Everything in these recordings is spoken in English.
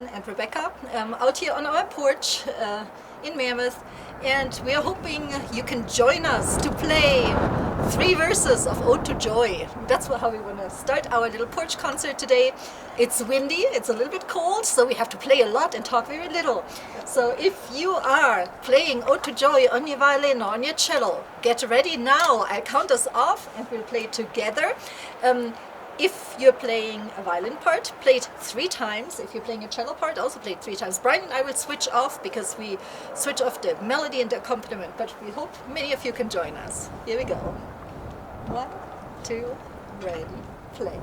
and Rebecca out here on our porch in Mammoth, and we are hoping you can join us to play three verses of Ode to Joy. That's how we want to start our little porch concert today. It's windy, it's a little bit cold, so we have to play a lot and talk very little. So if you are playing Ode to Joy on your violin or on your cello, get ready now. I'll count us off and we'll play together. If you're playing a violin part, play it 3 times. If you're playing a cello part, also play it 3 times. Brian and I will switch off because we switch off the melody and the accompaniment, but we hope many of you can join us. Here we go. 1, 2, ready, play.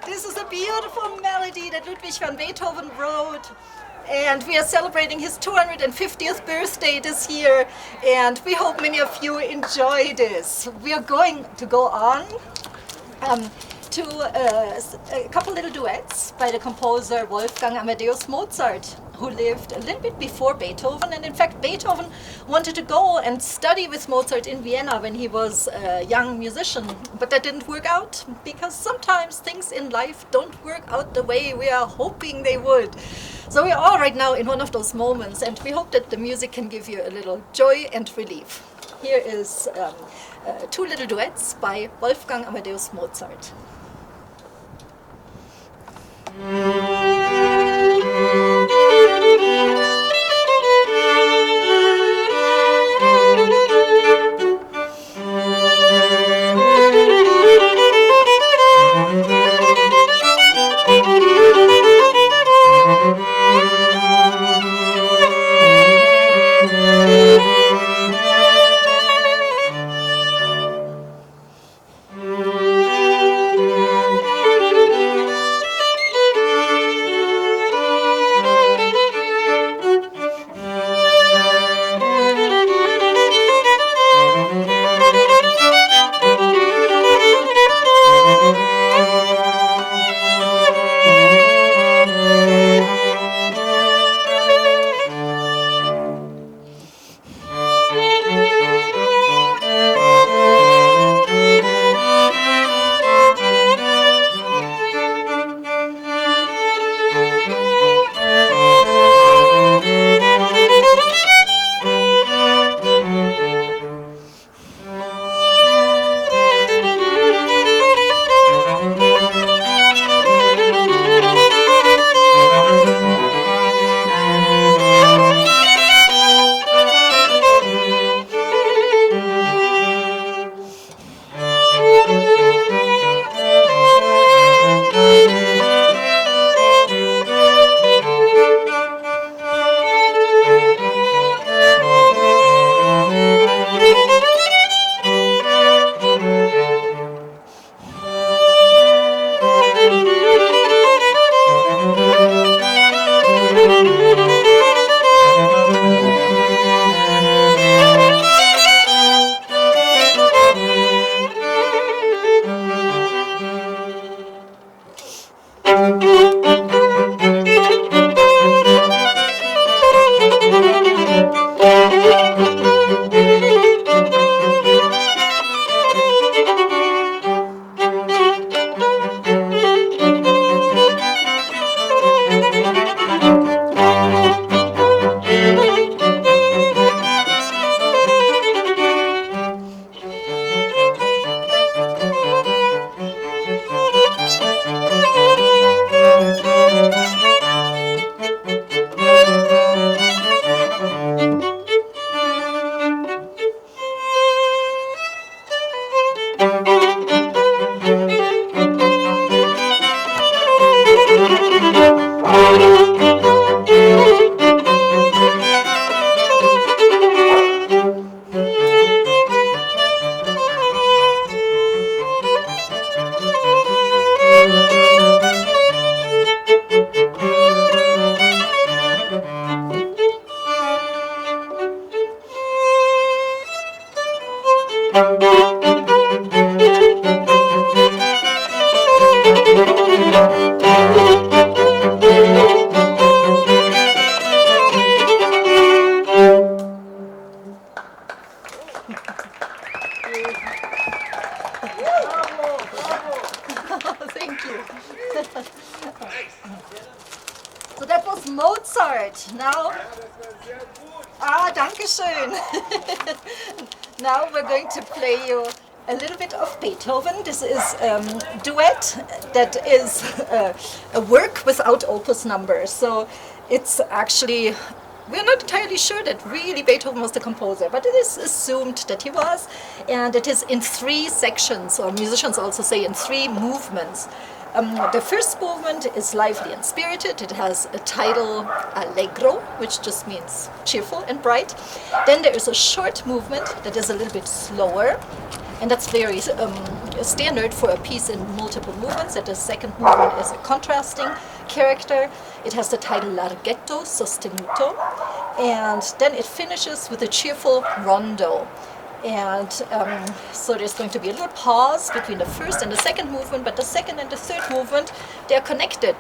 This is a beautiful melody that Ludwig van Beethoven wrote, and we are celebrating his 250th birthday this year, and we hope many of you enjoy this. We are going to go on to a couple little duets by the composer Wolfgang Amadeus Mozart, who lived a little bit before Beethoven. And in fact, Beethoven wanted to go and study with Mozart in Vienna when he was a young musician, but that didn't work out because sometimes things in life don't work out the way we are hoping they would. So we are all right now in one of those moments, and we hope that the music can give you a little joy and relief. Here is 2 little duets by Wolfgang Amadeus Mozart. Thank you. So that was Mozart. Now, danke schön. Now we're going to play you a little bit of Beethoven. This is duet that is a work without opus numbers. So it's actually, we're not entirely sure that really Beethoven was the composer, but it is assumed that he was. And it is in 3 sections, or musicians also say in 3 movements. The first movement is lively and spirited. It has a title allegro, which just means cheerful and bright. Then there is a short movement that is a little bit slower, and that's very standard for a piece in multiple movements. And the second movement is a contrasting character. It has the title larghetto sostenuto, and then it finishes with a cheerful rondo. And so there's going to be a little pause between the first and the second movement, but the second and the third movement, they're connected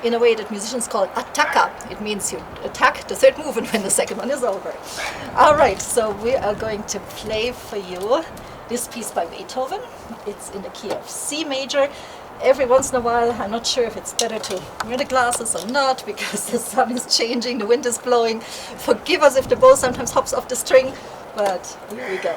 in a way that musicians call attacca. It means you attack the third movement when the second one is over. All right, so we are going to play for you this piece by Beethoven. It's in the key of C major. Every once in a while, I'm not sure if it's better to wear the glasses or not, because the sun is changing, the wind is blowing. Forgive us if the bow sometimes hops off the string, but here we go.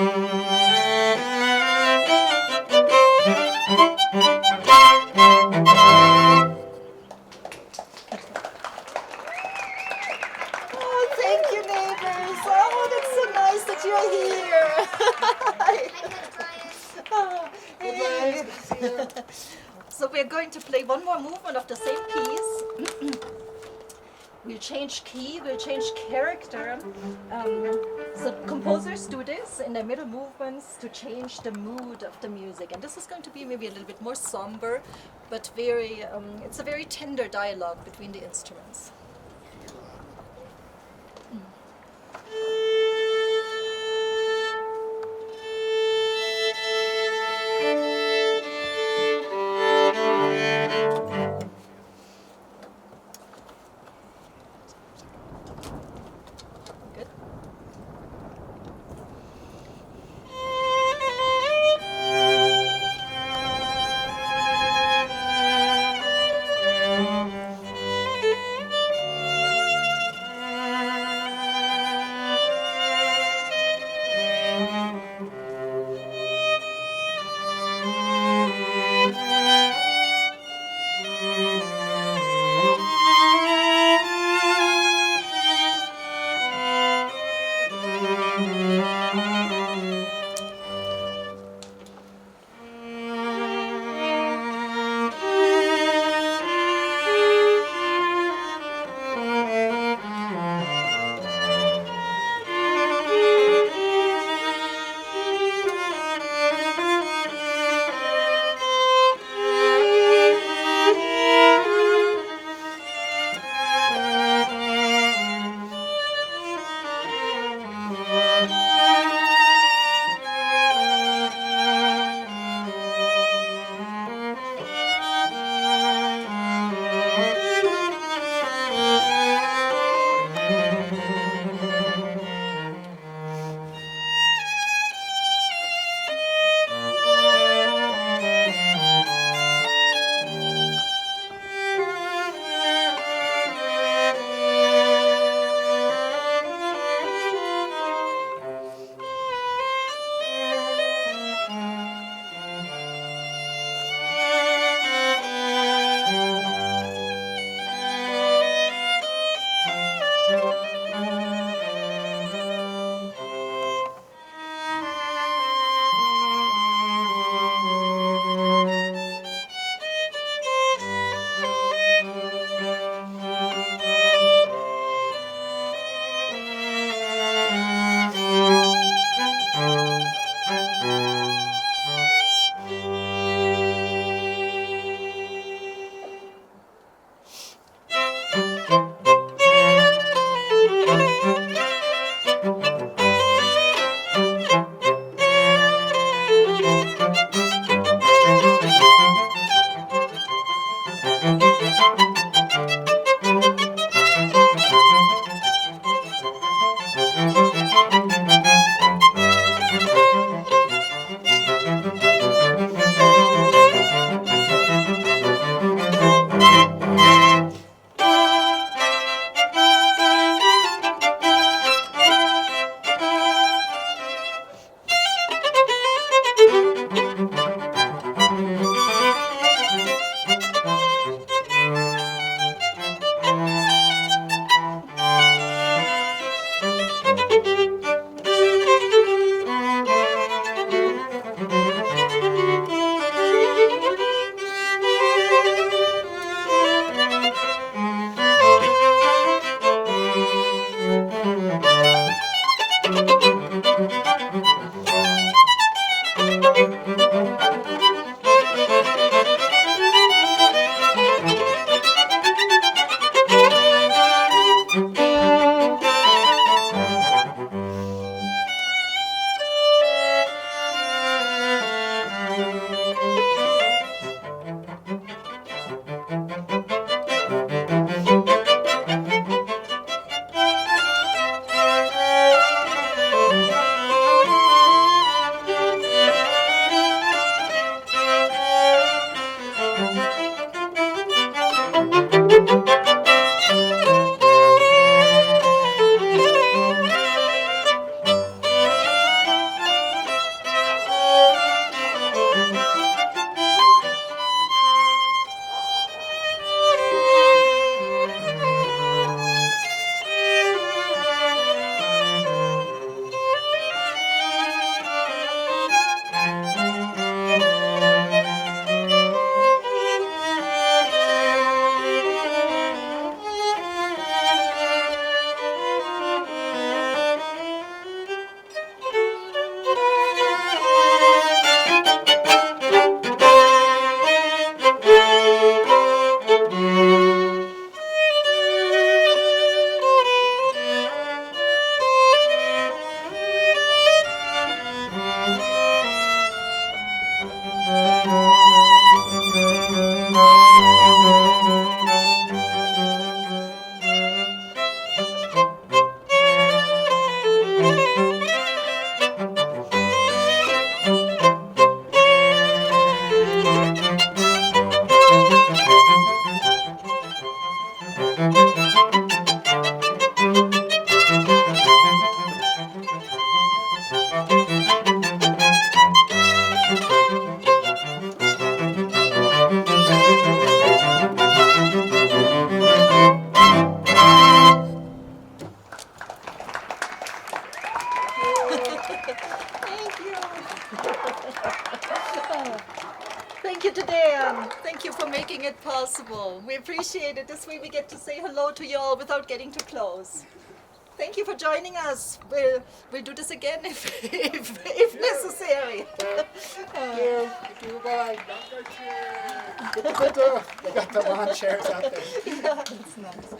Oh, thank you, neighbors. Oh, that's so nice that you're here. Oh, hey. So we're going to play one more movement of the same piece. We'll change key, we'll change character. So composers do this in their middle movements to change the mood of the music. And this is going to be maybe a little bit more somber, but very, it's a very tender dialogue between the instruments. Good. Thank you. Thank you to Dan. Thank you for making it possible. We appreciate it. This way we get to say hello to you all without getting too close. Thank you for joining us. We'll do this again if necessary. Thank you. Bye. Bitte, bitte. They got the lawn chairs out there. Yeah, that's nice.